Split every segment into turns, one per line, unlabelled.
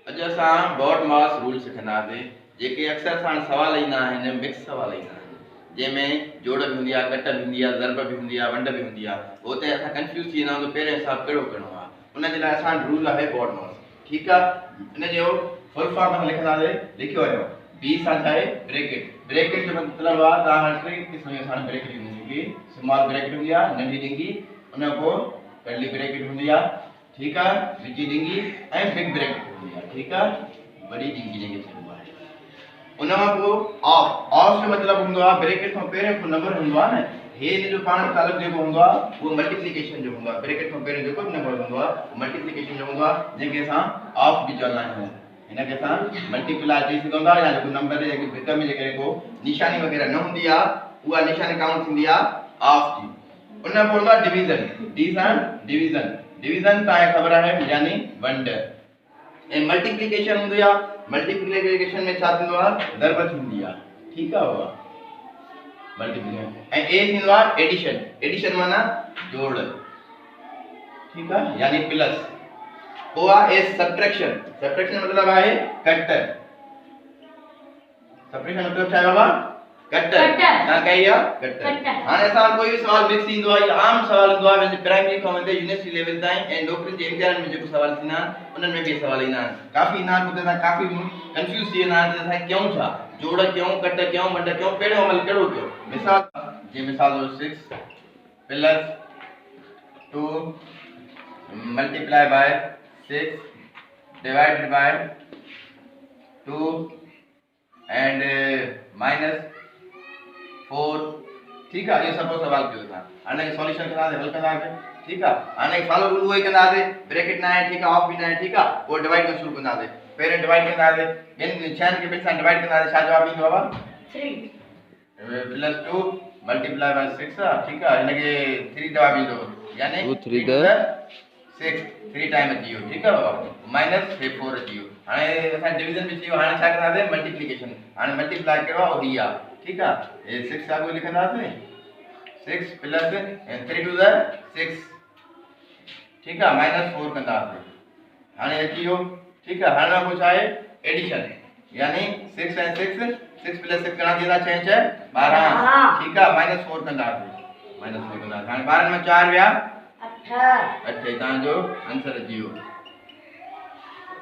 अॼु असां बॉड मास रूल सिखंदासीं जेके अक्सर सां सवाल ईंदा आहिनि, मिक्स सवाल ईंदा आहिनि जंहिंमें जोड़ बि हूंदी आहे, कट बि हूंदी आहे, ज़रब बि हूंदी आहे, वंड बि हूंदी आहे। हुते असां कंफ्यूज़ थी वेंदा आहियूं पहिरें हिसाब कहिड़ो करिणो आहे। उन जे लाइ असां रूल आहे बॉड मास। ठीकु आहे, इन जो फुल फॉर्म असां लिखंदासीं, लिखियो वञो। बी सां छा आहे ब्रैकेट। ब्रैकेट जो मतिलबु आहे तव्हां टे क़िस्म जी असां ब्रैकेट हूंदी जेकी स्मॉल ब्रैकेट हूंदी आहे, नंढी ॾिंगी, उन खां पोइ कर्ली ब्रैकेट हूंदी आहे, ठीक है, विची ॾिंगी ऐं बिग ब्रैकेट हूंदी आहे, ठीक है, बड़ी ॾिंगी जंहिंखे चइबो आहे। उन खां पोइ ऑफ। ऑफ जो मतिलबु हूंदो आहे ब्रैकेट खां पहिरियों को नंबर हूंदो आहे न, हे इन जो पाण तालुक जेको हूंदो आहे उहो मल्टीप्लिकेशन जो हूंदो आहे। ब्रैकेट खां पहिरियों जेको नंबर हूंदो आहे उहो मल्टीप्लिकेशन जो हूंदो आहे, जंहिंखे असां ऑफ बि चवंदा आहियूं। हिनखे असां मल्टीप्लाई चई सघूं था, या जेको नंबर जेके भित में जेके को निशानी वग़ैरह न हूंदी आहे उहा निशानी काउंट थींदी आहे ऑफ जी। उन खां पोइ हूंदो आहे डिवीज़न। डी सां डिवीज़न। डिवीज़न तव्हांखे ख़बर आहे यानी वंड। ऐं मल्टीप्लिकेशन हूंदी आहे, मल्टीप्लिकेशन में छा थींदो आहे ज़रब थींदी आहे, ठीकु आहे उहा मल्टीप्लिकेशन। ऐं ए थींदो आहे एडिशन। एडिशन माना जोड़, ठीकु आहे, यानी प्लस। ओ आहे ए सब्ट्रैक्शन। सब्ट्रैक्शन मतलब है कट। सब्ट्रैक्शन मतलब क्या है बाबा कट। ना कहिया कट। हाने असां कोई भी सवाल मिक्स इंदो है, आम सवाल इंदो है प्राइमरी खां वंदे यूनिवर्सिटी लेवल ताईं ऐं नौकरियुनि जे इम्तिहान में जेको सवाल थींदा उनन में भी सवाल ईंदा आहिनि। काफ़ी ईंदा आहिनि, हुते तव्हां काफ़ी कंफ्यूज थी वेंदा आहिनि असां क्यों छा जोड़ क्यों कट क्यों वंड क्यों कहिड़ो अमल कहिड़ो कयो। मिसाल जे मिसाल 6 plus 2 multiply by 6 divided by 2 and minus 4, ठीक है। ये सपोज सवाल कयो था, आने सॉल्यूशन करा दे, हल करा दे, ठीक है। आने फॉलो रूल वही करा दे, ब्रैकेट ना है, ठीक है, ऑफ भी ना है, ठीक है, वो डिवाइड कर शुरू करा दे। पहले डिवाइड करा दे, इन छन के बिट से डिवाइड करा दे, क्या जवाब ईंदो बाबा 3 प्लस 2 मल्टीप्लाई बाय 6, ठीक है, इनके 3 जवाब ईंदो, यानी 2 3 6 3 टाइम अची वियो, ठीक है बाबा, माइनस 4 अची वियो। हाणे असां डिवीजन में थी हाणे छा कंदासीं मल्टीप्लिकेशन। हाणे मल्टीप्लाई कयो आहे ही आहे, ठीक आहे। ये 6 आगो लिखंदासीं 6 प्लस 3 टू द 6, ठीक है, माइनस 4 कंदासीं। हाणे अची वियो, ठीक है। हाणे कुछ आहे एडिशन, यानी 6 ऐं 6 प्लस 6 घणा थींदा 6 6 12, ठीक है, माइनस 4 कंदासीं, माइनस 4 कंदासीं। हाणे 12 में 4 विया 8 तव्हांजो आंसर अची वियो,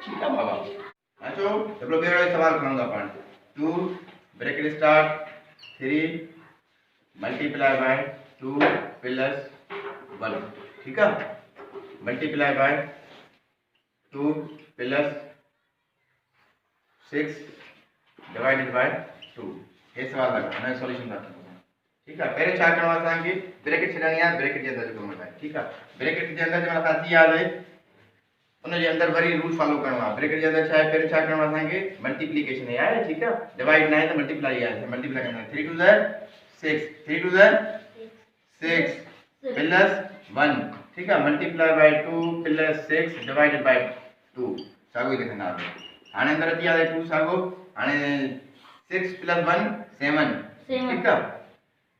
ठीक है बाबा। अचो हिकिड़ो ॿियो सवाल खणूं था पाण। 2 bracket start 3 multiply by 2 plus 1, ठीक है, multiply by 2 plus 6 divided by 2। ये सवाल लगा मैं सॉल्यूशन करता हूं, ठीक है। पहले छा करना असांखे ब्रैकेट छॾणी आहे, ब्रैकेट जे अंदर जेको है, ठीक है। ब्रैकेट जे अंदर जो असां थी आहे उन जे अंदर वरी रूल फॉलो करना है। ब्रैकेट जे अंदर छा है पहले छा करना असांखे मल्टीप्लिकेशन है, ठीक है, डिवाइड ना है तो मल्टीप्लाई है, मल्टीप्लाई करना है। 3 to the 6 3 to the 6 plus 1, ठीक है, multiply by 2 plus 6 divided by 2 सागो लिखना है। हाने अंदर अची आहे 2 सागो, हाने 6 प्लस 1 7, ठीक है,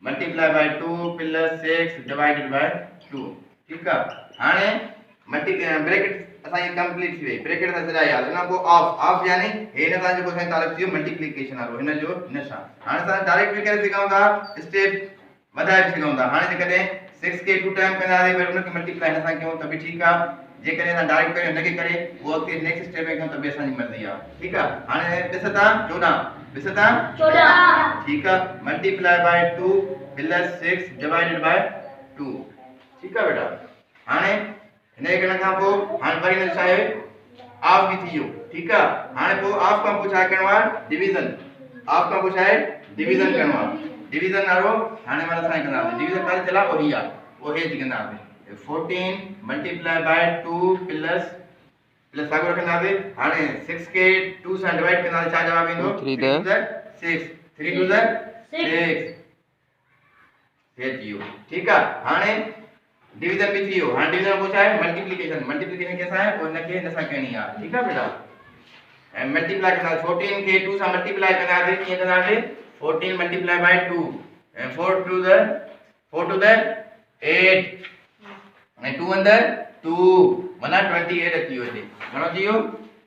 multiply by 2 plus 6 divided by 2, ठीक है। हाने मल्टीप्लाई ब्रैकेट असां ये कंप्लीट थी वई, ब्रैकेट सां सॼा याद ना को ऑफ। ऑफ यानी हे न सां जेको सां तालुक थियो मल्टीप्लिकेशन वारो हिन जो हिन सां। हाणे असां डायरेक्ट भी करे सघूं था, स्टेप वधाए भी सघूं था। हाणे जेकॾहिं 6 के 2 टाइम कंदासीं वरी उनखे मल्टीप्लाई हिन सां कयूं त बि ठीकु आहे। जेकॾहिं असां डायरेक्ट कयूं हिनखे करे वो अॻिते नेक्स्ट स्टेप में कयूं त बि असांजी मर्ज़ी आहे, ठीकु आहे। हाणे ॾिसो था 14 ठीक है, multiply by 2 plus 6 divided by 2, ठीक है बेटा। हाणे ने करण का पो हां वरी न छाए ऑफ भी थियो, ठीक है। हां पो ऑफ का पूछा करवा डिवीजन, ऑफ का पूछा है डिवीजन करवा, डिवीजन आरो हाने वाला साइन करना डिवीजन करे चला वही आ वो है जी करना 14 मल्टीप्लाई बाय 2 प्लस प्लस आगे रखना दे। हाने 6 के 2 से डिवाइड करना छा जवाब इंदो 3 टू द 6 3 टू द 6 है जियो, ठीक है। हाने डिवीजन भी थियो। हां डिवीजन पूछा है मल्टीप्लिकेशन, मल्टीप्लिकेशन कैसा है और नके नसा कहनी है, ठीक है बेटा। एंड मल्टीप्लाई करना 14 के 2 से मल्टीप्लाई करना है ये करना है 14 multiply by 2 and 4 to the 8 and 2 अंदर 2 माना 28 अची वजे घणो थियो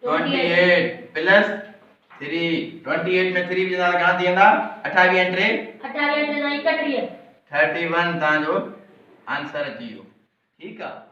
28 प्लस 3 28 में 3 विझंदा घणा थी वेंदा 28 ऐं 3
28 31
31 तव्हांजो आंसर अची वियो। ठीकु आहे।